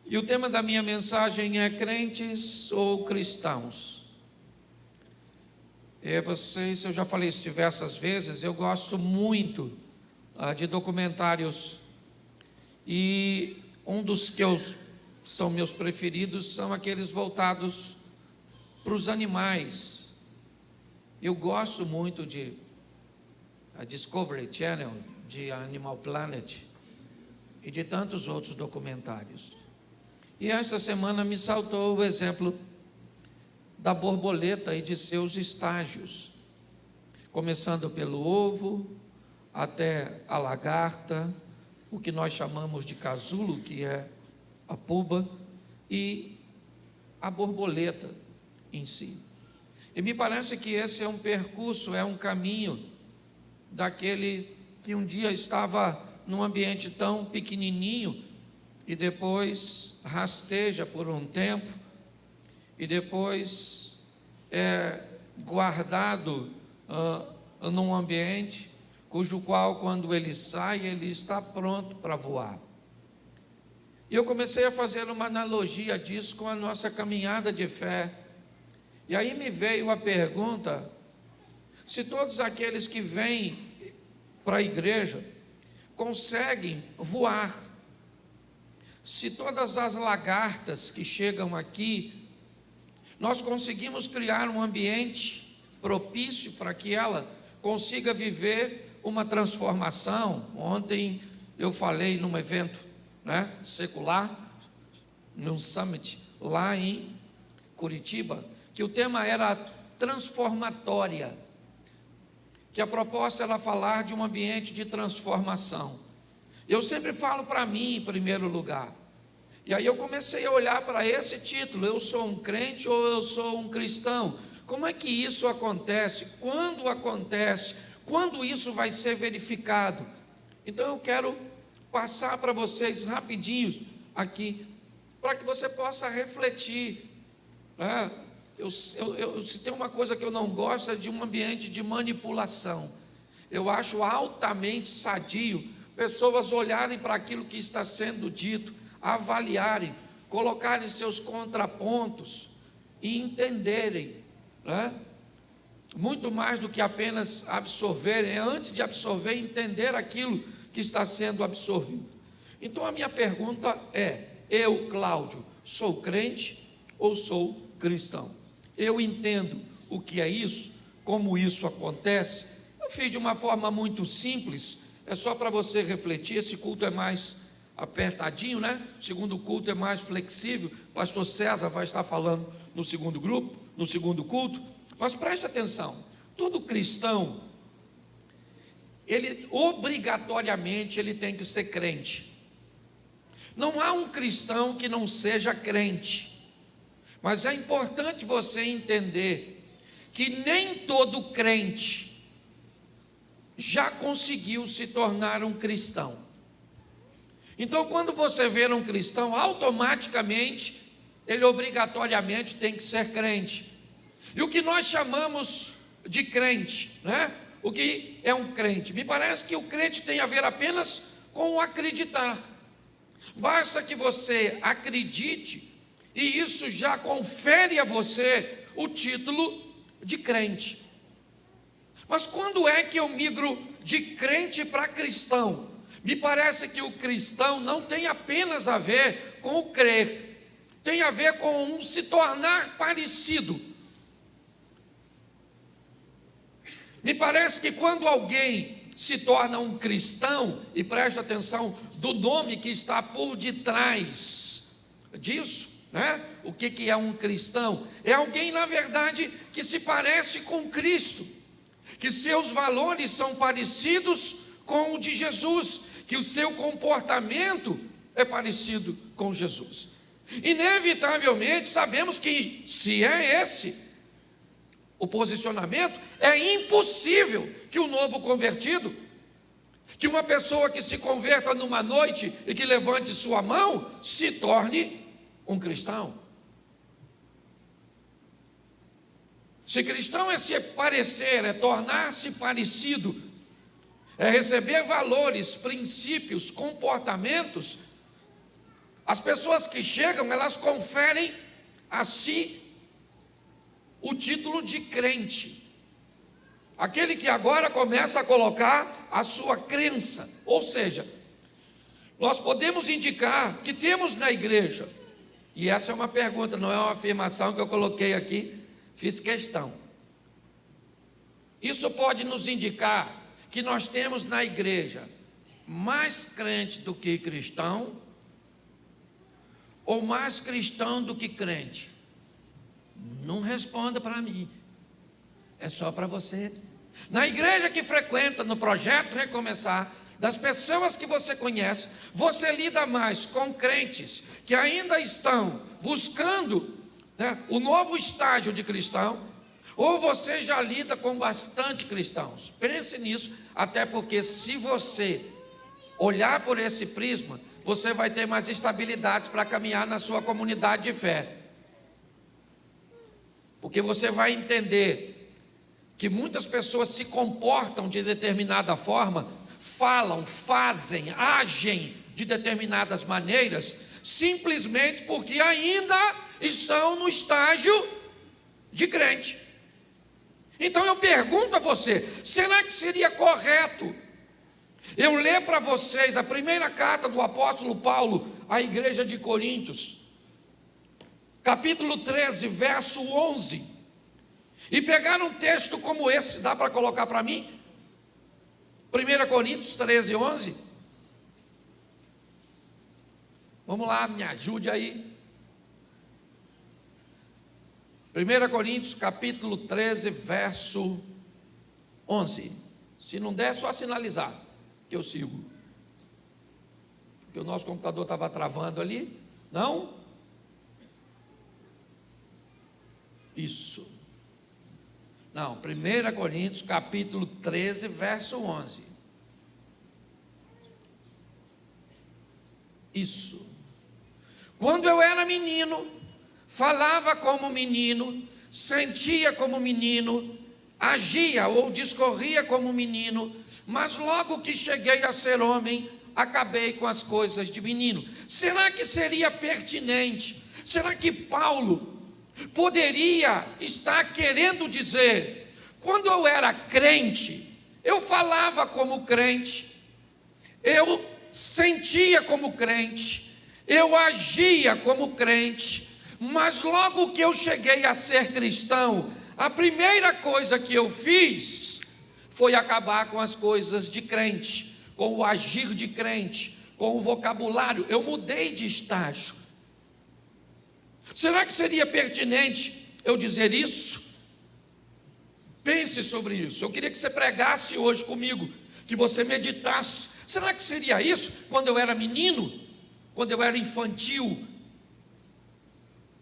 E o tema da minha mensagem é crentes ou cristãos. Eu já falei isso diversas vezes, eu gosto muito de documentários. E um dos que são meus preferidos são aqueles voltados para os animais. Eu gosto muito de Discovery Channel, de Animal Planet e de tantos outros documentários. E esta semana me saltou o exemplo da borboleta e de seus estágios, começando pelo ovo até a lagarta, o que nós chamamos de casulo, que é a pupa, e a borboleta em si. E me parece que esse é um percurso, é um caminho daquele que um dia estava num ambiente tão pequenininho e depois rasteja por um tempo e depois é guardado num ambiente cujo qual, quando ele sai, ele está pronto para voar. E eu comecei a fazer uma analogia disso com a nossa caminhada de fé. E aí me veio a pergunta: se todos aqueles que vêm para a igreja conseguem voar, se todas as lagartas que chegam aqui, nós conseguimos criar um ambiente propício para que ela consiga viver uma transformação. Ontem eu falei num evento secular, num summit lá em Curitiba, que o tema era transformatória, que a proposta era falar de um ambiente de transformação. Eu sempre falo para mim em primeiro lugar, e aí eu comecei a olhar para esse título: eu sou um crente ou eu sou um cristão? Como é que isso acontece? Quando acontece? Quando isso vai ser verificado? Então eu quero passar para vocês rapidinho aqui, para que você possa refletir. Se tem uma coisa que eu não gosto é de um ambiente de manipulação. Eu acho altamente sadio pessoas olharem para aquilo que está sendo dito, avaliarem, colocarem seus contrapontos e entenderem, muito mais do que apenas absorverem. Antes de absorver, entender aquilo que está sendo absorvido. Então a minha pergunta é: eu, Cláudio, sou crente ou sou cristão? Eu entendo o que é isso, como isso acontece. Eu fiz de uma forma muito simples, é só para você refletir. Esse culto é mais apertadinho, O segundo culto é mais flexível. Pastor César vai estar falando no segundo grupo, no segundo culto. Mas preste atenção: todo cristão, ele obrigatoriamente ele tem que ser crente. Não há um cristão que não seja crente. Mas é importante você entender que nem todo crente já conseguiu se tornar um cristão. Então, quando você vê um cristão, automaticamente ele obrigatoriamente tem que ser crente. E o que nós chamamos de crente, O que é um crente? Me parece que o crente tem a ver apenas com o acreditar. Basta que você acredite, e isso já confere a você o título de crente. Mas quando é que eu migro de crente para cristão? Me parece que o cristão não tem apenas a ver com o crer, tem a ver com um se tornar parecido. Me parece que quando alguém se torna um cristão, e preste atenção do nome que está por detrás disso, O que é um cristão? É alguém, na verdade, que se parece com Cristo, que seus valores são parecidos com o de Jesus, que o seu comportamento é parecido com Jesus. Inevitavelmente sabemos que, se é esse o posicionamento, é impossível que o novo convertido, que uma pessoa que se converta numa noite e que levante sua mão, se torne um cristão. Se cristão é se parecer, é tornar-se parecido, é receber valores, princípios, comportamentos As pessoas que chegam, elas conferem a si o título de crente. Aquele que agora começa a colocar a sua crença. Ou seja, nós podemos indicar que temos na igreja, e essa é uma pergunta, não é uma afirmação que eu coloquei aqui, fiz questão. Isso pode nos indicar que nós temos na igreja mais crente do que cristão, ou mais cristão do que crente? Não responda para mim, é só para você. Na igreja que frequenta, no projeto Recomeçar, das pessoas que você conhece, você lida mais com crentes que ainda estão buscando, né, o novo estágio de cristão, ou você já lida com bastante cristãos? Pense nisso, até porque se você olhar por esse prisma, você vai ter mais estabilidade para caminhar na sua comunidade de fé. Porque você vai entender que muitas pessoas se comportam de determinada forma, falam, fazem, agem de determinadas maneiras, simplesmente porque ainda estão no estágio de crente. Então eu pergunto a você, será que seria correto eu ler para vocês a primeira carta do apóstolo Paulo à igreja de Coríntios, capítulo 13, verso 11, e pegar um texto como esse? Dá para colocar para mim? 1 Coríntios 13, 11. Vamos lá, me ajude aí. 1 Coríntios capítulo 13, verso 11. Se não der, é só sinalizar que eu sigo. Porque o nosso computador estava travando ali. Não? Isso. Não, 1 Coríntios capítulo 13, verso 11. Isso. Quando eu era menino, falava como menino, sentia como menino, agia ou discorria como menino, mas logo que cheguei a ser homem, acabei com as coisas de menino. Será que seria pertinente? Será que Paulo poderia estar querendo dizer, quando eu era crente, eu falava como crente, eu sentia como crente, eu agia como crente, mas logo que eu cheguei a ser cristão, a primeira coisa que eu fiz foi acabar com as coisas de crente, com o agir de crente, com o vocabulário. Eu mudei de estágio. Será que seria pertinente eu dizer isso? Pense sobre isso. Eu queria que você pregasse hoje comigo, que você meditasse. Será que seria isso quando eu era menino? Quando eu era infantil?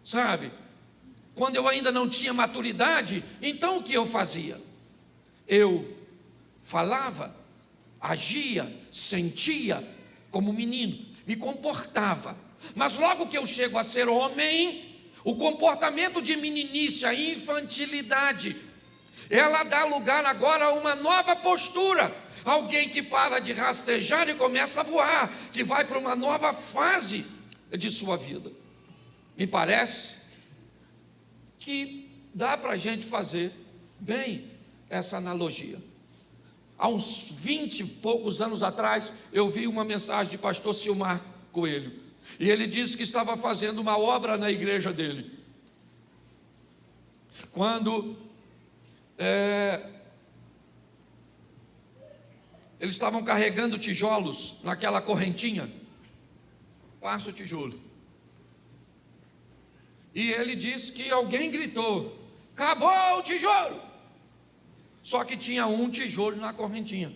Sabe? Quando eu ainda não tinha maturidade? Então o que eu fazia? Eu falava, agia, sentia como menino, me comportava. Mas logo que eu chego a ser homem, o comportamento de meninice, a infantilidade, ela dá lugar agora a uma nova postura. Alguém que para de rastejar e começa a voar, que vai para uma nova fase de sua vida. Me parece que dá para a gente fazer bem essa analogia. Há uns 20 e poucos anos atrás, eu vi uma mensagem de pastor Silmar Coelho, e ele disse que estava fazendo uma obra na igreja dele. Quando eles estavam carregando tijolos naquela correntinha, passa o tijolo. E ele disse que alguém gritou: acabou o tijolo! Só que tinha um tijolo na correntinha.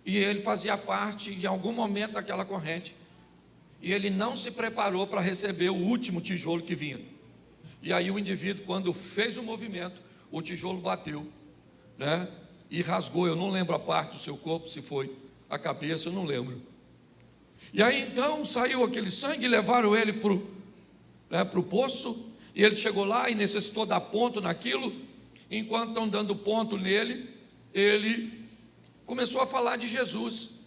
E ele fazia parte de algum momento daquela corrente. E ele não se preparou para receber o último tijolo que vinha. E aí o indivíduo, quando fez o movimento, o tijolo bateu, né? E rasgou. Eu não lembro a parte do seu corpo, se foi a cabeça, eu não lembro. E aí então saiu aquele sangue e levaram ele para o poço. E ele chegou lá e necessitou dar ponto naquilo. Enquanto estão dando ponto nele, ele começou a falar de Jesus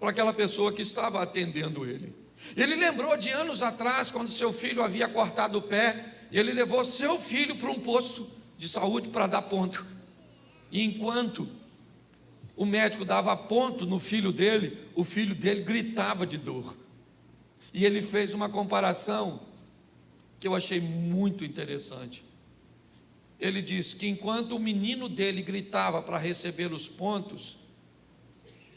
para aquela pessoa que estava atendendo ele. Ele lembrou de anos atrás, quando seu filho havia cortado o pé, e ele levou seu filho para um posto de saúde para dar ponto. E enquanto o médico dava ponto no filho dele, o filho dele gritava de dor. E ele fez uma comparação que eu achei muito interessante. Ele disse que enquanto o menino dele gritava para receber os pontos,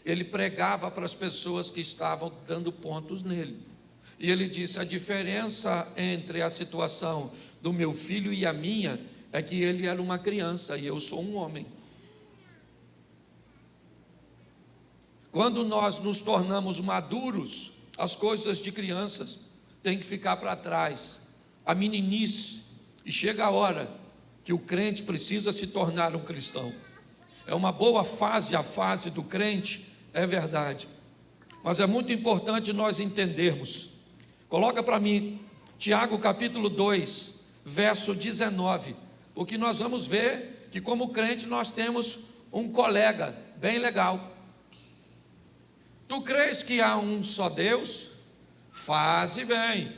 ele pregava para as pessoas que estavam dando pontos nele. E ele disse: a diferença entre a situação do meu filho e a minha é que ele era uma criança e eu sou um homem. Quando nós nos tornamos maduros, as coisas de crianças têm que ficar para trás, a meninice, e chega a hora que o crente precisa se tornar um cristão. É uma boa fase a fase do crente, é verdade, mas é muito importante nós entendermos. Coloca para mim Tiago capítulo 2, verso 19, porque nós vamos ver que como crente nós temos um colega bem legal. Tu crês que há um só Deus? Faze bem.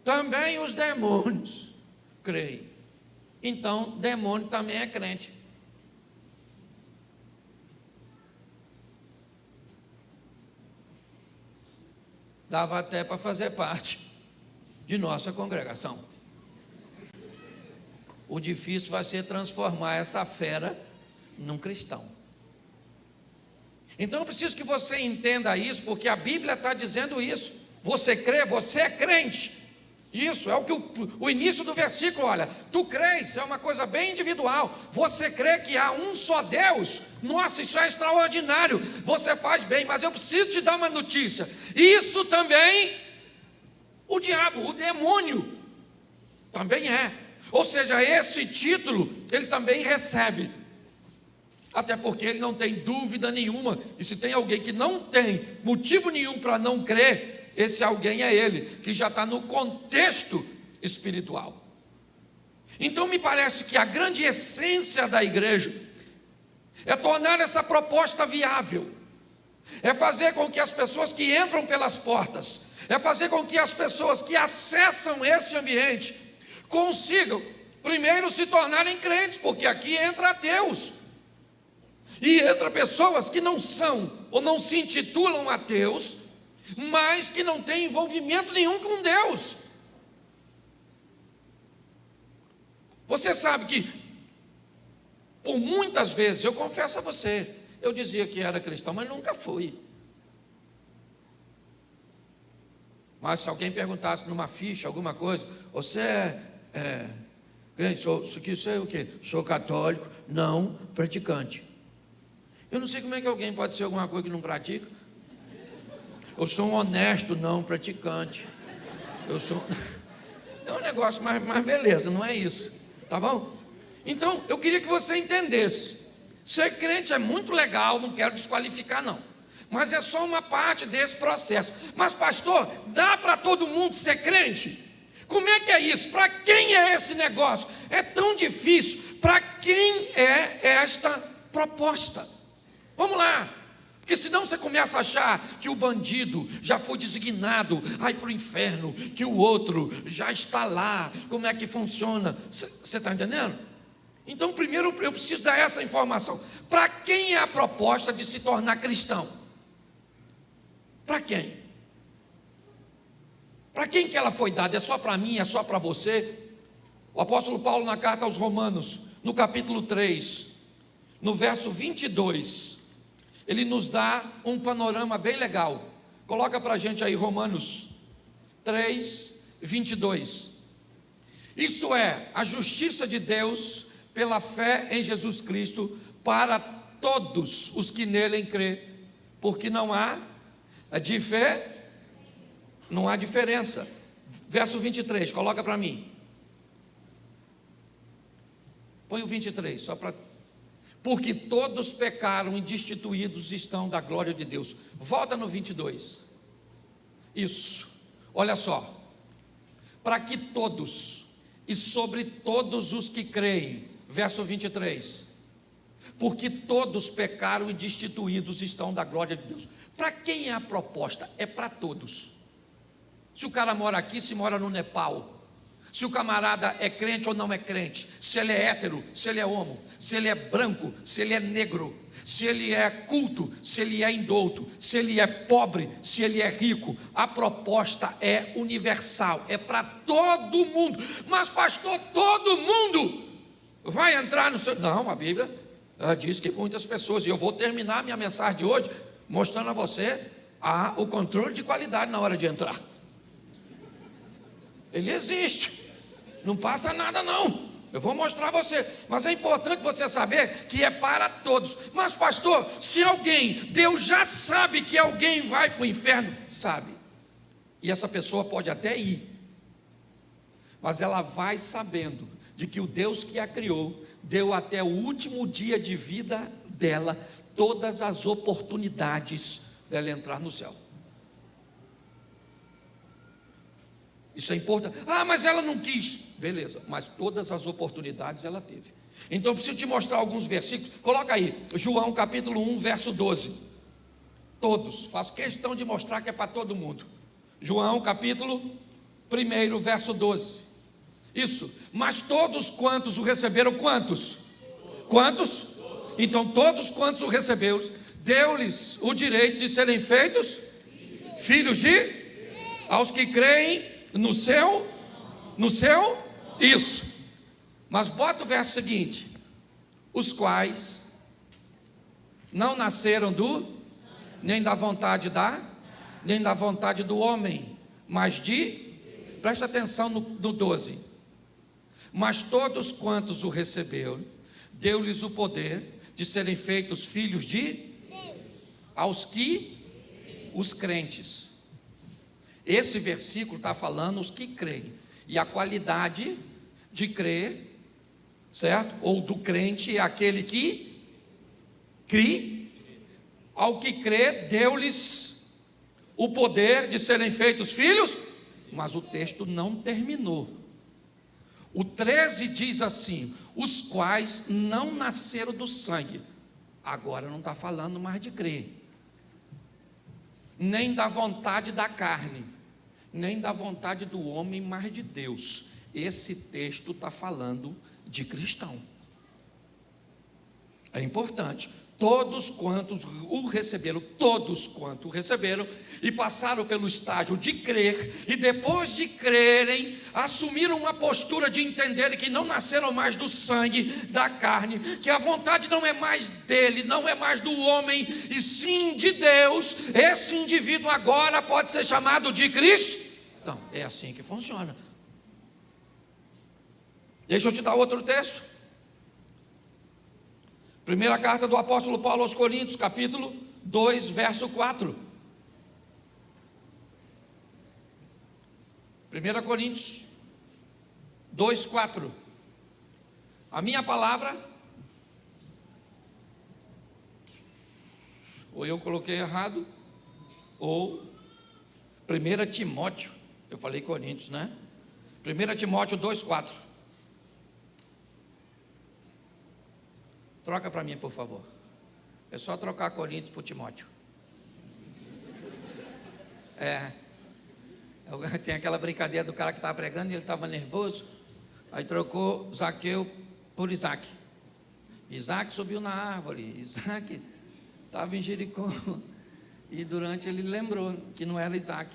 Também os demônios creem. Então, demônio também é crente. Dava até para fazer parte de nossa congregação. O difícil vai ser transformar essa fera num cristão. Então eu preciso que você entenda isso, porque a Bíblia está dizendo isso. Você crê, você é crente. Isso é o que o início do versículo, olha, tu crês, é uma coisa bem individual. Você crê que há um só Deus? Nossa, isso é extraordinário. Você faz bem, mas eu preciso te dar uma notícia. Isso também, o diabo, o demônio, também é. Ou seja, esse título, ele também recebe. Até porque ele não tem dúvida nenhuma. E se tem alguém que não tem motivo nenhum para não crer, esse alguém é ele, que já está no contexto espiritual. Então me parece que a grande essência da igreja é tornar essa proposta viável, é fazer com que as pessoas que entram pelas portas, é fazer com que as pessoas que acessam esse ambiente consigam primeiro se tornarem crentes, porque aqui entra ateus, e entra pessoas que não são ou não se intitulam ateus, mas que não têm envolvimento nenhum com Deus. Você sabe que, por muitas vezes, eu confesso a você, eu dizia que era cristão, mas nunca fui. Mas se alguém perguntasse numa ficha, alguma coisa, você é crente, isso é o quê? Sou católico, não praticante. Eu não sei como é que alguém pode ser alguma coisa que não pratica. Eu sou um honesto não praticante. Eu sou... É um negócio, mas beleza, não é isso. Tá bom? Então, eu queria que você entendesse. Ser crente é muito legal, não quero desqualificar não. Mas é só uma parte desse processo. Mas pastor, dá para todo mundo ser crente? Como é que é isso? Para quem é esse negócio? É tão difícil. Para quem é esta proposta? Vamos lá. Porque senão você começa a achar que o bandido já foi designado a ir para o inferno, que o outro já está lá, como é que funciona? Você está entendendo? Então primeiro eu preciso dar essa informação. Para quem é a proposta de se tornar cristão? Para quem? Para quem que ela foi dada? É só para mim? É só para você? O apóstolo Paulo na carta aos Romanos, no capítulo 3, no verso 22, ele nos dá um panorama bem legal. Coloca para a gente aí Romanos 3, 22. Isto é, a justiça de Deus pela fé em Jesus Cristo para todos os que nele crê, porque não há diferença. Verso 23, coloca para mim. Põe o 23, só para... Porque todos pecaram e destituídos estão da glória de Deus. Volta no 22. Isso. Olha só. Para que todos, e sobre todos os que creem. Verso 23. Porque todos pecaram e destituídos estão da glória de Deus. Para quem é a proposta? É para todos. Se o cara mora aqui, se mora no Nepal. Se o camarada é crente ou não é crente. Se ele é hétero, se ele é homo. Se ele é branco, se ele é negro. Se ele é culto, se ele é indouto. Se ele é pobre, se ele é rico. A proposta é universal, é para todo mundo. Mas pastor, todo mundo vai entrar no seu... Não, a Bíblia diz que muitas pessoas. E eu vou terminar minha mensagem de hoje mostrando a você o controle de qualidade na hora de entrar. Ele existe, não passa nada não, eu vou mostrar a você, mas é importante você saber que é para todos. Mas pastor, se alguém, Deus já sabe que alguém vai para o inferno, sabe, e essa pessoa pode até ir, mas ela vai sabendo de que o Deus que a criou, deu até o último dia de vida dela, todas as oportunidades dela entrar no céu. Isso é importante. Mas ela não quis. Beleza, mas todas as oportunidades ela teve. Então eu preciso te mostrar alguns versículos. Coloca aí, João capítulo 1, verso 12. Todos, faço questão de mostrar que é para todo mundo. João capítulo 1, verso 12. Isso, mas todos quantos o receberam, quantos? Quantos? Então todos quantos o receberam, deu-lhes o direito de serem feitos filhos de... Aos que creem no seu, isso. Mas bota o verso seguinte: os quais não nasceram nem da vontade nem da vontade do homem, mas presta atenção no 12. Mas todos quantos o receberam, deu-lhes o poder de serem feitos filhos de Deus, os crentes. Esse versículo está falando os que creem, e a qualidade de crer, certo? Ou do crente é aquele que crê. Ao que crê, deu-lhes o poder de serem feitos filhos, mas o texto não terminou. O 13 diz assim: os quais não nasceram do sangue. Agora não está falando mais de crer, nem da vontade da carne, nem da vontade do homem, mas de Deus. Esse texto está falando de cristão. É importante. Todos quantos o receberam, e passaram pelo estágio de crer, e depois de crerem, assumiram uma postura de entenderem que não nasceram mais do sangue, da carne, que a vontade não é mais dele, não é mais do homem, e sim de Deus. Esse indivíduo agora pode ser chamado de cristão. É assim que funciona. Deixa eu te dar outro texto. Primeira carta do apóstolo Paulo aos Coríntios, capítulo 2, verso 4. 1 Coríntios 2, 4. A minha palavra, ou eu coloquei errado, ou 1 Timóteo, eu falei Coríntios, né? 1 Timóteo 2, 4. Troca para mim, por favor. É só trocar Coríntios por Timóteo. Tem aquela brincadeira do cara que estava pregando e ele estava nervoso. Aí trocou Zaqueu por Isaac. Isaac subiu na árvore. Isaac estava em Jericó. E durante ele lembrou que não era Isaac.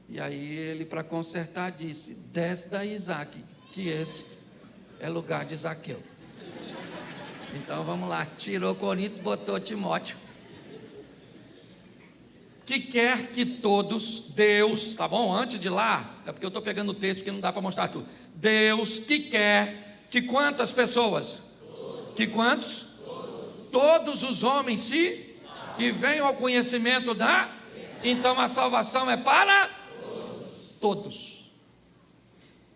E aí ele, para consertar, disse: desce da Isaac, que esse é lugar de Zaqueu. Então vamos lá, tirou Coríntios, botou Timóteo. Que quer que todos, Deus, tá bom? Antes de lá, é porque eu estou pegando o texto que não dá para mostrar tudo. Deus que quer que quantas pessoas? Que quantos? Todos os homens e venham ao conhecimento da... Então a salvação é para todos.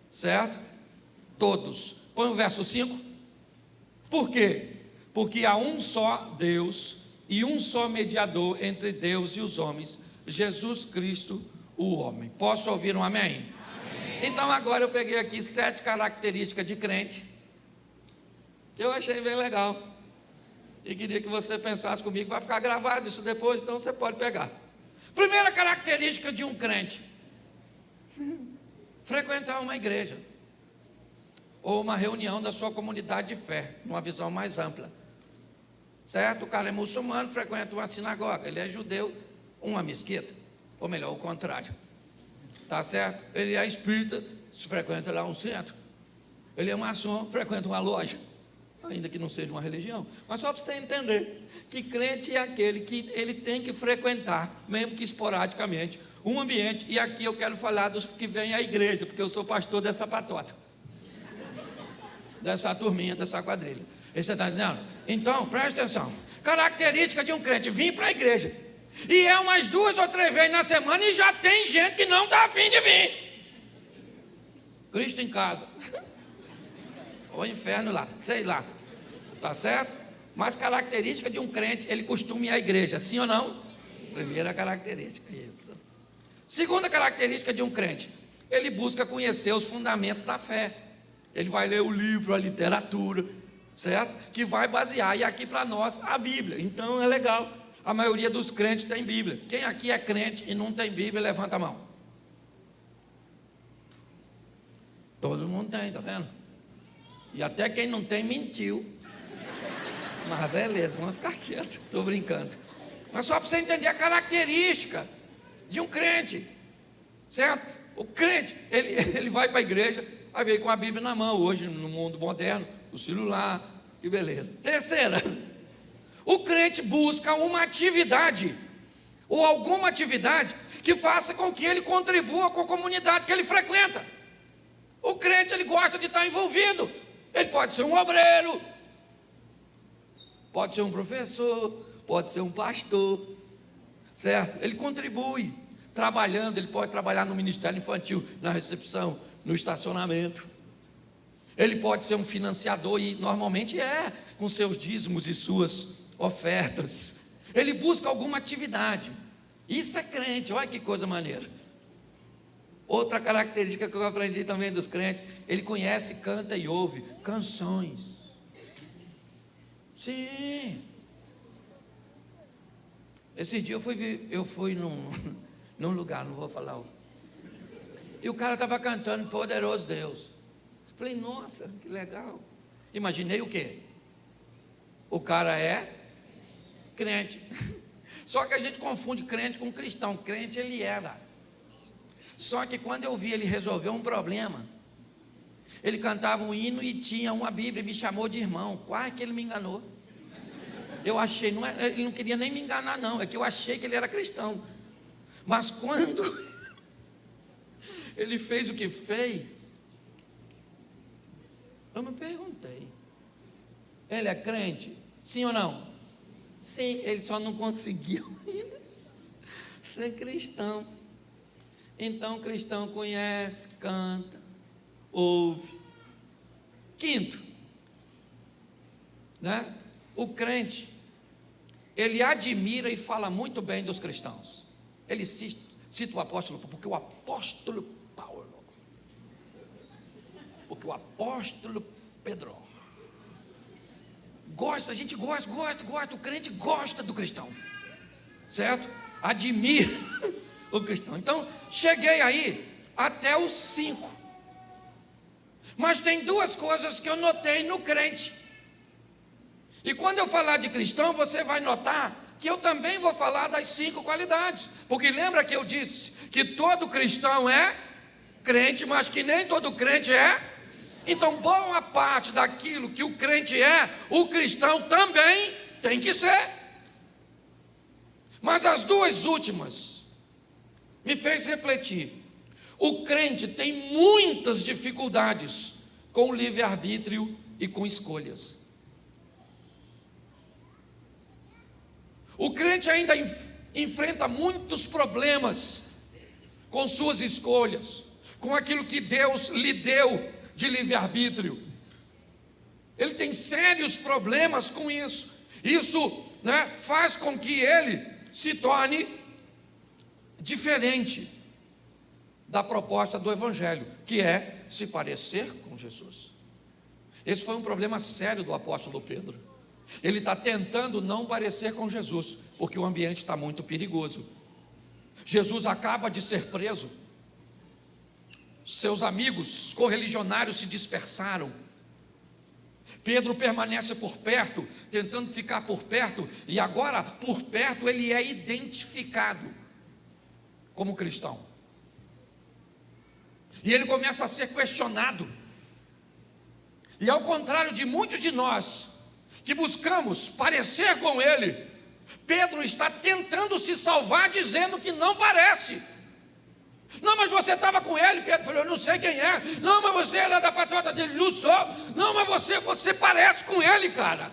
Certo? Todos. Põe o verso 5. Por quê? Porque há um só Deus e um só mediador entre Deus e os homens, Jesus Cristo, o homem. Posso ouvir um amém? Amém. Então agora eu peguei aqui 7 características de crente, que eu achei bem legal, e queria que você pensasse comigo. Vai ficar gravado isso depois, então você pode pegar. Primeira característica de um crente: frequentar uma igreja ou uma reunião da sua comunidade de fé, numa visão mais ampla. Certo? O cara é muçulmano, frequenta uma sinagoga. Ele é judeu, uma mesquita. Ou melhor, o contrário. Tá certo? Ele é espírita, frequenta lá um centro. Ele é maçom, frequenta uma loja. Ainda que não seja uma religião. Mas só para você entender que crente é aquele que ele tem que frequentar, mesmo que esporadicamente, um ambiente. E aqui eu quero falar dos que vêm à igreja, porque eu sou pastor dessa patota, dessa turminha, dessa quadrilha. E você está entendendo? Então, presta atenção. Característica de um crente: vir para a igreja. E é umas 2 ou 3 vezes na semana e já tem gente que não está afim de vir. Cristo em casa. Ou inferno lá, sei lá. Tá certo? Mas característica de um crente: ele costuma ir à igreja, sim ou não? Primeira característica, isso. Segunda característica de um crente: ele busca conhecer os fundamentos da fé. Ele vai ler o livro, a literatura, certo? Que vai basear, e aqui para nós, a Bíblia. Então é legal, a maioria dos crentes tem Bíblia. Quem aqui é crente e não tem Bíblia, levanta a mão. Todo mundo tem, tá vendo? E até quem não tem, mentiu. Mas beleza, vamos ficar quieto, estou brincando. Mas só para você entender a característica de um crente, certo? O crente, ele vai para a igreja, aí veio com a Bíblia na mão. Hoje, no mundo moderno, o celular, que beleza. Terceira, o crente busca uma atividade, ou alguma atividade, que faça com que ele contribua com a comunidade que ele frequenta. O crente, ele gosta de estar envolvido. Ele pode ser um obreiro, pode ser um professor, pode ser um pastor, certo? Ele contribui, trabalhando. Ele pode trabalhar no ministério infantil, na recepção, no estacionamento. Ele pode ser um financiador, e normalmente é, com seus dízimos e suas ofertas. Ele busca alguma atividade. Isso é crente, olha que coisa maneira. Outra característica que eu aprendi também dos crentes: ele conhece, canta e ouve canções. Sim. Esses dias eu fui num lugar, não vou falar. E o cara estava cantando Poderoso Deus. Falei, nossa, que legal. Imaginei o quê? O cara é crente. Só que a gente confunde crente com cristão. Crente ele era. Só que quando eu vi ele resolver um problema, ele cantava um hino e tinha uma Bíblia, e me chamou de irmão. Quase que ele me enganou. Eu achei, ele não queria nem me enganar não, é que eu achei que ele era cristão. Mas quando ele fez o que fez, eu me perguntei: ele é crente? Sim ou não? Sim, ele só não conseguiu ainda ser cristão. Então o cristão conhece, canta, ouve. Quinto, né? O crente, ele admira e fala muito bem dos cristãos. Ele cita o apóstolo, porque o apóstolo Paulo, porque o apóstolo Pedro gosta, a gente gosta, o crente gosta do cristão, certo? Admira o cristão. Então, cheguei aí até os 5. Mas tem 2 coisas que eu notei no crente. E quando eu falar de cristão, você vai notar que eu também vou falar das 5 qualidades. Porque lembra que eu disse que todo cristão é crente, mas que nem todo crente é? Então, boa parte daquilo que o crente é, o cristão também tem que ser. Mas as 2 últimas me fez refletir. O crente tem muitas dificuldades com o livre-arbítrio e com escolhas. O crente ainda enfrenta muitos problemas com suas escolhas, com aquilo que Deus lhe deu de livre-arbítrio. Ele tem sérios problemas com isso. Isso, né, faz com que ele se torne diferente da proposta do Evangelho, que é se parecer com Jesus. Esse foi um problema sério do apóstolo Pedro. Ele está tentando não parecer com Jesus, porque o ambiente está muito perigoso. Jesus acaba de ser preso. seus amigos correligionários se dispersaram. Pedro permanece por perto, tentando ficar por perto, e agora, por perto, ele é identificado como cristão. E ele começa a ser questionado. E ao contrário de muitos de nós, que buscamos parecer com ele, Pedro está tentando se salvar, dizendo que não parece. Não, mas você estava com ele. Pedro falou, eu não sei quem é. Não, mas você era da patota dele. Não sou. Não, mas você parece com ele, cara.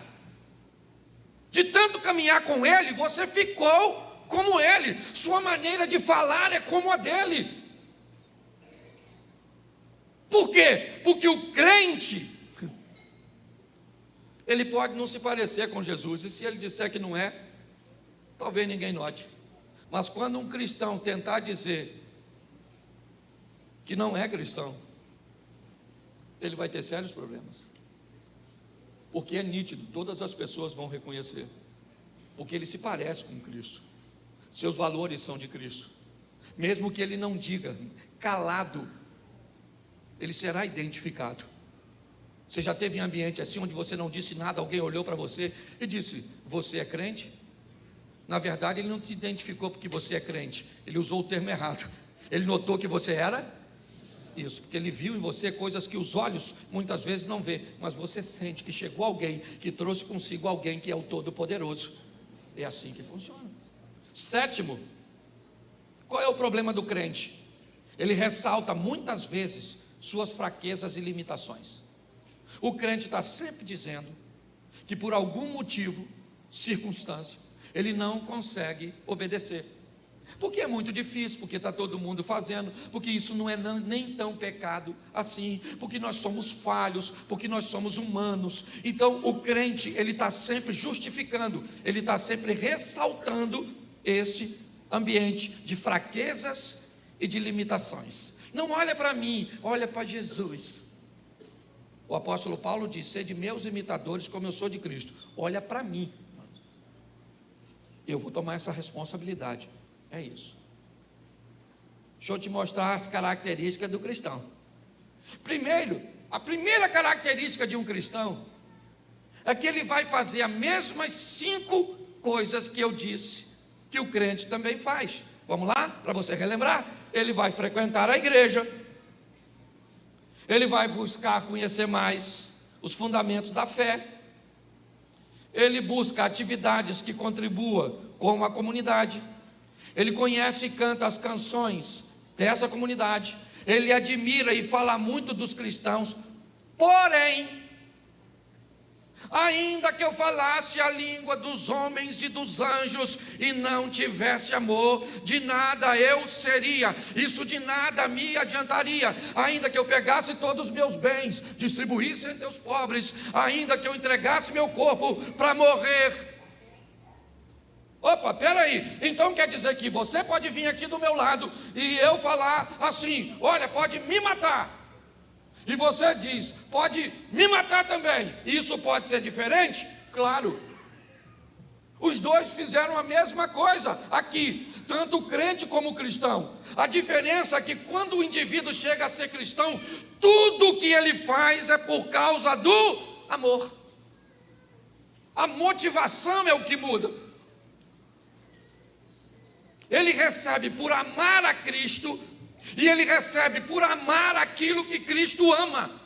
De tanto caminhar com ele, você ficou como ele. Sua maneira de falar é como a dele. Por quê? Porque o crente, ele pode não se parecer com Jesus, e se ele disser que não é, talvez ninguém note. Mas quando um cristão tentar dizer que não é cristão, ele vai ter sérios problemas, porque é nítido, todas as pessoas vão reconhecer, porque ele se parece com Cristo, seus valores são de Cristo, mesmo que ele não diga, calado, ele será identificado. Você já teve um ambiente assim, onde você não disse nada, alguém olhou para você e disse, você é crente? Na verdade ele não te identificou porque você é crente, ele usou o termo errado, ele notou que você era isso, porque ele viu em você coisas que os olhos muitas vezes não vê, mas você sente que chegou alguém, que trouxe consigo alguém que é o Todo-Poderoso. É assim que funciona. Sétimo, qual é o problema do crente? Ele ressalta muitas vezes suas fraquezas e limitações. O crente está sempre dizendo que por algum motivo, circunstância, ele não consegue obedecer, porque é muito difícil, porque está todo mundo fazendo, porque isso não é nem tão pecado assim, porque nós somos falhos, porque nós somos humanos. Então o crente, ele está sempre justificando, ele está sempre ressaltando esse ambiente de fraquezas e de limitações. Não olha para mim, olha para Jesus. O apóstolo Paulo diz, sede meus imitadores como eu sou de Cristo. Olha para mim, eu vou tomar essa responsabilidade. É isso. Deixa eu te mostrar as características do cristão. Primeiro, a primeira característica de um cristão é que ele vai fazer as mesmas 5 coisas que eu disse que o crente também faz. Vamos lá? Para você relembrar. Ele vai frequentar a igreja, ele vai buscar conhecer mais os fundamentos da fé, ele busca atividades que contribuam com a comunidade, ele conhece e canta as canções dessa comunidade, ele admira e fala muito dos cristãos, porém, ainda que eu falasse a língua dos homens e dos anjos e não tivesse amor, de nada eu seria, isso de nada me adiantaria, ainda que eu pegasse todos os meus bens, distribuísse entre os pobres, ainda que eu entregasse meu corpo para morrer. Opa, peraí, então quer dizer que você pode vir aqui do meu lado e eu falar assim, olha, pode me matar, e você diz, pode me matar também, isso pode ser diferente? Claro, os dois fizeram a mesma coisa aqui, tanto o crente como o cristão. A diferença é que quando o indivíduo chega a ser cristão, tudo que ele faz é por causa do amor. A motivação é o que muda. Ele recebe por amar a Cristo, e ele recebe por amar aquilo que Cristo ama,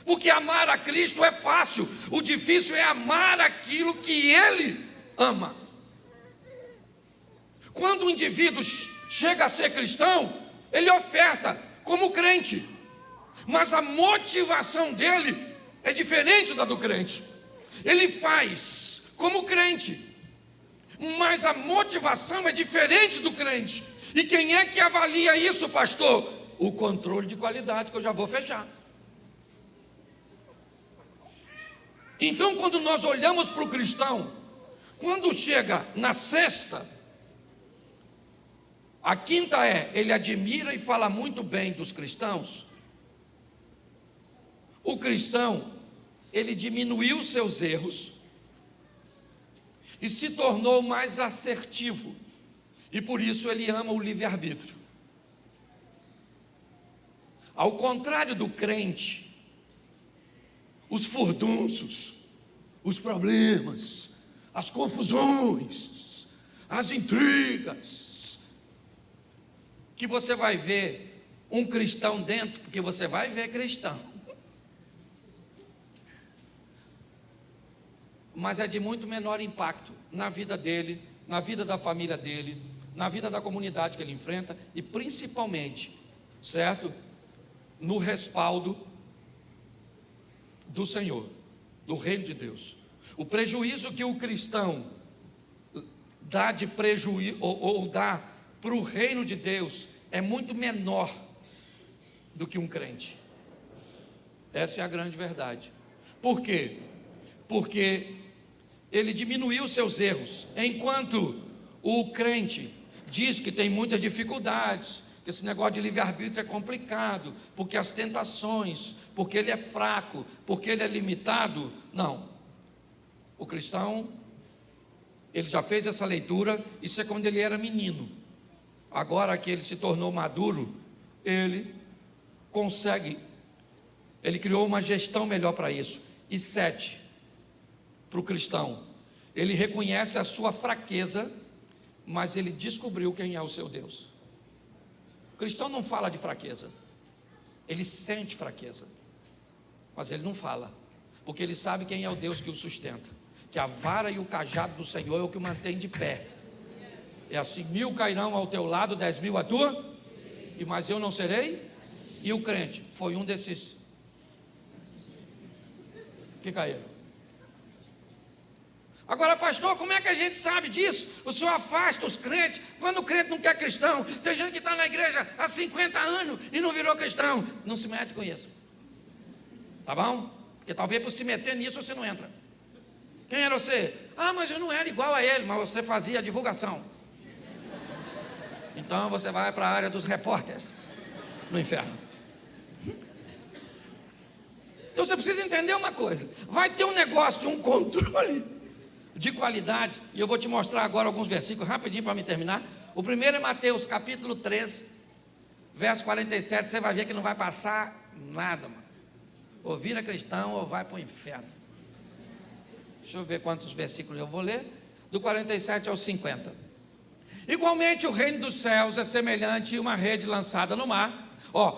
porque amar a Cristo é fácil, o difícil é amar aquilo que Ele ama. Quando o indivíduo chega a ser cristão, ele oferta como crente, mas a motivação dele é diferente da do crente. Ele faz como crente, mas a motivação é diferente do crente. E quem é que avalia isso, pastor? O controle de qualidade, que eu já vou fechar. Então, quando nós olhamos para o cristão, quando chega na sexta, a quinta é, ele admira e fala muito bem dos cristãos. O cristão, ele diminuiu seus erros e se tornou mais assertivo. E por isso ele ama o livre-arbítrio. Ao contrário do crente, os furdunços, os problemas, as confusões, as intrigas, que você vai ver um cristão dentro, porque você vai ver cristão, mas é de muito menor impacto na vida dele, na vida da família dele, na vida da comunidade que ele enfrenta e principalmente, certo? No respaldo do Senhor, do reino de Deus. O prejuízo que o cristão dá de prejuízo ou dá para o reino de Deus é muito menor do que um crente. Essa é a grande verdade. Por quê? Porque ele diminuiu seus erros, enquanto o crente diz que tem muitas dificuldades, que esse negócio de livre-arbítrio é complicado, porque as tentações, porque ele é fraco, porque ele é limitado. Não, o cristão, ele já fez essa leitura, isso é quando ele era menino. Agora que ele se tornou maduro, ele consegue, ele criou uma gestão melhor para isso. E 7, para o cristão, ele reconhece a sua fraqueza, mas ele descobriu quem é o seu Deus. O cristão não fala de fraqueza, ele sente fraqueza, mas ele não fala, porque ele sabe quem é o Deus que o sustenta, que a vara e o cajado do Senhor é o que o mantém de pé. É assim: 1000 cairão ao teu lado, 10.000 à tua, mas eu não serei. E o crente foi um desses que caíram. Agora, pastor, como é que a gente sabe disso? O senhor afasta os crentes, quando o crente não quer cristão. Tem gente que está na igreja há 50 anos e não virou cristão. Não se mete com isso, tá bom? Porque talvez por se meter nisso você não entra. Quem era você? Ah, mas eu não era igual a ele, mas você fazia a divulgação. Então você vai para a área dos repórteres no inferno. Então você precisa entender uma coisa: vai ter um negócio de um controle de qualidade, e eu vou te mostrar agora alguns versículos rapidinho para me terminar. O primeiro é Mateus capítulo 13, verso 47. Você vai ver que não vai passar nada, mano. Ou vira cristão ou vai para o inferno. Deixa eu ver quantos versículos eu vou ler. Do 47 ao 50. Igualmente o reino dos céus é semelhante a uma rede lançada no mar.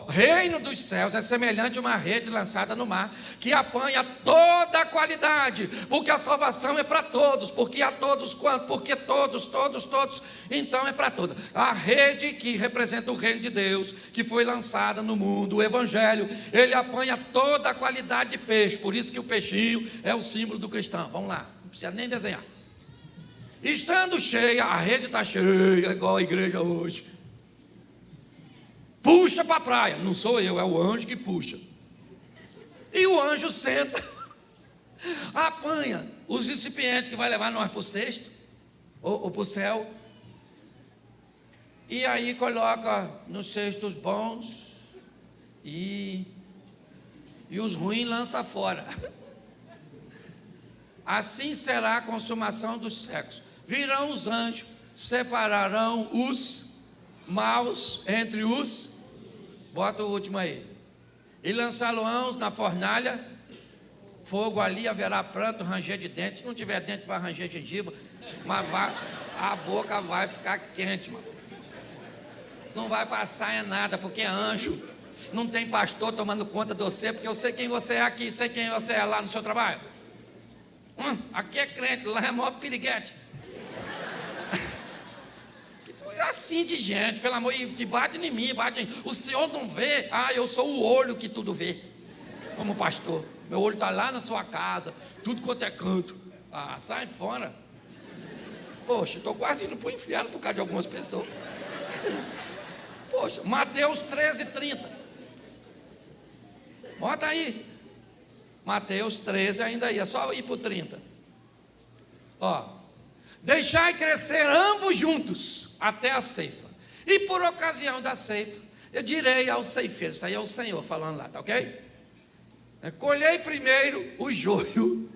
Reino dos céus é semelhante a uma rede lançada no mar, que apanha toda a qualidade, porque a salvação é para todos. Porque a todos quanto? Porque todos, então é para todos. A rede que representa o reino de Deus, que foi lançada no mundo, o evangelho, ele apanha toda a qualidade de peixe. Por isso que o peixinho é o símbolo do cristão. Vamos lá, não precisa nem desenhar. Estando cheia, a rede está cheia, igual a igreja hoje. Puxa para a praia, não sou eu, é o anjo que puxa. E o anjo senta, apanha os recipientes que vai levar nós para o cesto, ou para o céu, e aí coloca nos cestos bons, e os ruins lança fora. Assim será a consumação dos séculos. Virão os anjos, separarão os maus entre os... Bota o último aí. E lançá-lo-ão na fornalha, fogo ali, haverá pranto, ranger de dentes. Se não tiver dente, vai ranger gengiva, mas a boca vai ficar quente, mano. Não vai passar nada, porque é anjo. Não tem pastor tomando conta de você, porque eu sei quem você é aqui, sei quem você é lá no seu trabalho. Aqui é crente, lá é maior piriguete. Assim de gente, pelo amor, que bate em mim, bate em... O senhor não vê? Eu sou o olho que tudo vê, como pastor. Meu olho está lá na sua casa, tudo quanto é canto. Sai fora. Poxa, estou quase indo para o inferno por causa de algumas pessoas. Poxa, Mateus 13:30. Bota aí. Mateus 13 ainda aí, é só ir para o 30. Deixai crescer ambos juntos até a ceifa. E por ocasião da ceifa, eu direi ao ceifeiro, isso aí é o Senhor falando lá, tá ok? Colhei primeiro o joio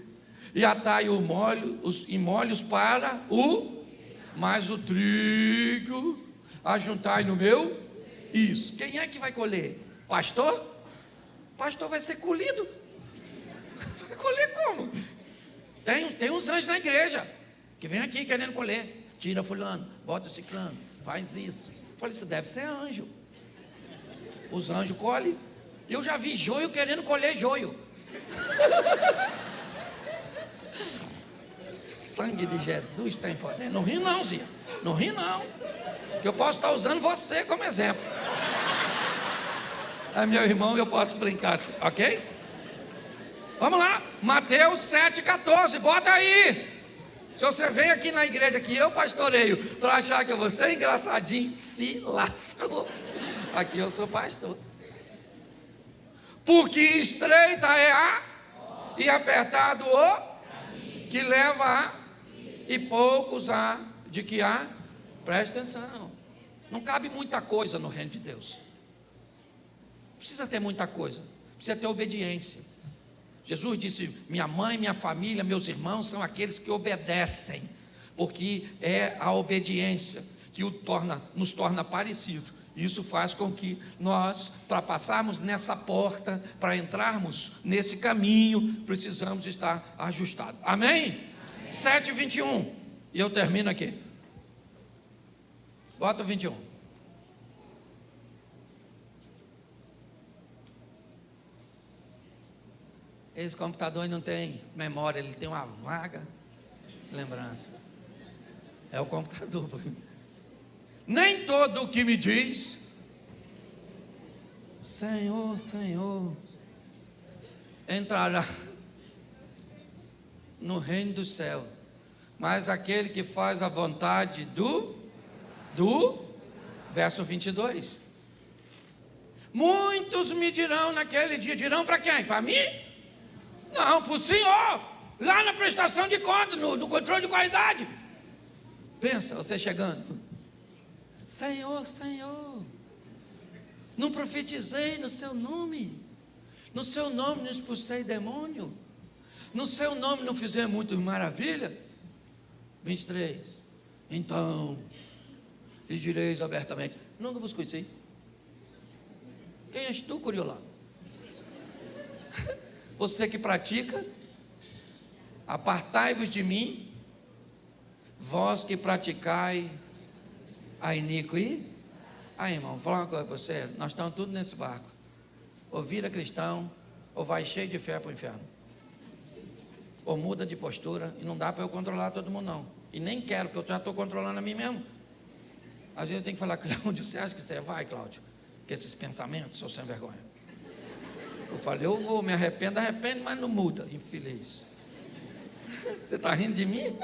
e atai o molho, em molhos para mas o trigo ajuntai no meu. Isso. Quem é que vai colher? Pastor? Pastor vai ser colhido. Vai colher como? Tem uns anjos na igreja que vem aqui querendo colher. Tira fulano, bota ciclano, faz isso. Eu falei, isso deve ser anjo. Os anjos colhem. Eu já vi joio querendo colher joio. Sangue de Jesus tem poder. Não ri não, Zia. Não ri não. Que eu posso estar usando você como exemplo. Meu irmão, eu posso brincar assim, ok? Vamos lá, Mateus 7,14, bota aí. Se você vem aqui na igreja que eu pastoreio para achar que eu vou ser engraçadinho, se lascou. Aqui eu sou pastor. Porque estreita é a e apertado o que leva a e poucos há de que há. Presta atenção. Não cabe muita coisa no reino de Deus. Precisa ter muita coisa. Precisa ter obediência. Jesus disse, minha mãe, minha família, meus irmãos são aqueles que obedecem, porque é a obediência que nos torna parecido. Isso faz com que nós, para passarmos nessa porta, para entrarmos nesse caminho, precisamos estar ajustados. Amém? 7:21. E eu termino aqui. Bota o 21. Esse computador não tem memória, ele tem uma vaga lembrança. É o computador. Nem todo o que me diz, Senhor, Senhor, entrará no reino do céu, mas aquele que faz a vontade do verso 22. Muitos me dirão naquele dia, dirão para quem? Para mim? Não, para o Senhor, lá na prestação de contas, no controle de qualidade. Pensa, você chegando, Senhor, Senhor, não profetizei no seu nome, no seu nome não expulsei demônio, no seu nome não fizemos muitas maravilhas. 23. Então lhe direis abertamente, nunca vos conheci. Quem és tu, Coriolá? Você que pratica, apartai-vos de mim, vós que praticai a iniquidade. Aí, irmão, vou falar uma coisa para você, nós estamos tudo nesse barco, ou vira cristão, ou vai cheio de fé para o inferno, ou muda de postura, e não dá para eu controlar todo mundo não, e nem quero, porque eu já estou controlando a mim mesmo. Às vezes eu tenho que falar, Cláudio, você acha que você vai, Cláudio, que esses pensamentos, sou sem vergonha. Eu falei, eu vou, me arrependo, mas não muda, infeliz. Você está rindo de mim?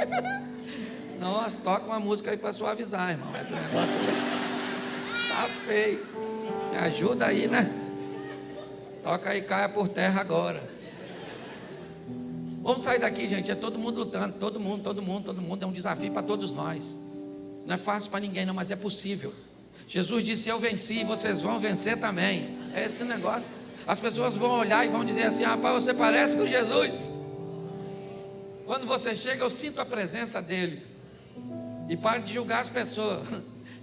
Nossa, toca uma música aí para suavizar, irmão. É que o negócio tá feio. Me ajuda aí, né? Toca aí, caia por terra agora. Vamos sair daqui, gente. É todo mundo lutando, todo mundo. É um desafio para todos nós. Não é fácil para ninguém, não, mas é possível. Jesus disse, eu venci, vocês vão vencer também. É esse negócio. As pessoas vão olhar e vão dizer assim, rapaz, você parece com Jesus. Quando você chega, eu sinto a presença dele. E pare de julgar as pessoas.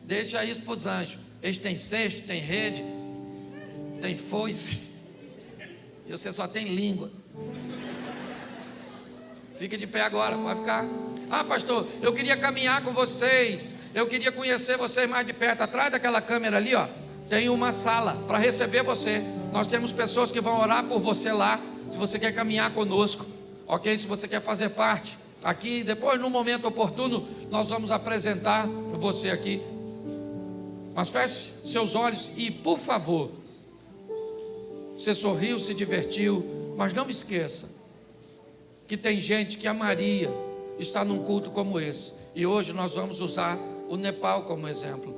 Deixa isso para os anjos. Eles têm cesto, tem rede, tem foice, e você só tem língua. Fique de pé agora, vai ficar. Ah, pastor, eu queria caminhar com vocês, eu queria conhecer vocês mais de perto. Atrás daquela câmera ali, ó, tem uma sala para receber você. Nós temos pessoas que vão orar por você lá, se você quer caminhar conosco, ok? Se você quer fazer parte aqui, depois no momento oportuno nós vamos apresentar você aqui. Mas feche seus olhos e, por favor, você sorriu, se divertiu, mas não me esqueça que tem gente que amaria estar num culto como esse, e hoje nós vamos usar o Nepal como exemplo,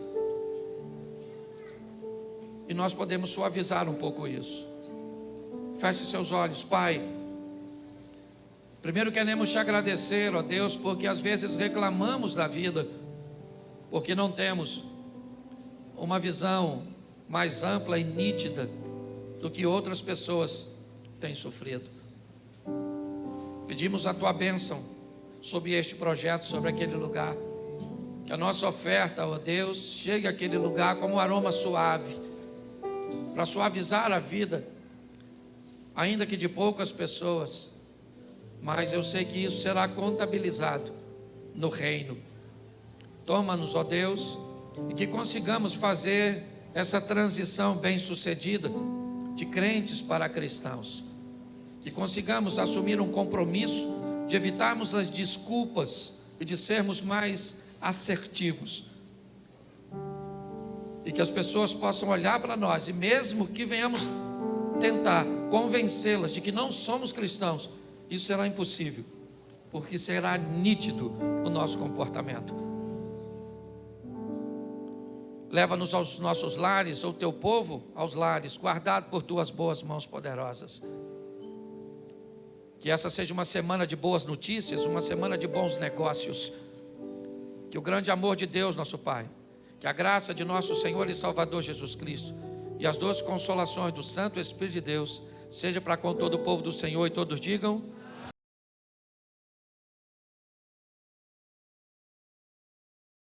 e nós podemos suavizar um pouco isso. Feche seus olhos. Pai, primeiro queremos te agradecer, ó Deus, porque às vezes reclamamos da vida, porque não temos uma visão mais ampla e nítida do que outras pessoas têm sofrido. Pedimos a tua bênção sobre este projeto, sobre aquele lugar, que a nossa oferta, ó Deus, chegue àquele lugar como um aroma suave, para suavizar a vida, ainda que de poucas pessoas, mas eu sei que isso será contabilizado no reino. Toma-nos, ó Deus, e que consigamos fazer essa transição bem-sucedida de crentes para cristãos, que consigamos assumir um compromisso de evitarmos as desculpas e de sermos mais assertivos, e que as pessoas possam olhar para nós, e mesmo que venhamos tentar convencê-las de que não somos cristãos, isso será impossível, porque será nítido o nosso comportamento. Leva-nos aos nossos lares, ou teu povo aos lares, guardado por tuas boas mãos poderosas. Que essa seja uma semana de boas notícias, uma semana de bons negócios. Que o grande amor de Deus, nosso Pai, que a graça de nosso Senhor e Salvador Jesus Cristo e as doces consolações do Santo Espírito de Deus seja para com todo o povo do Senhor, e todos digam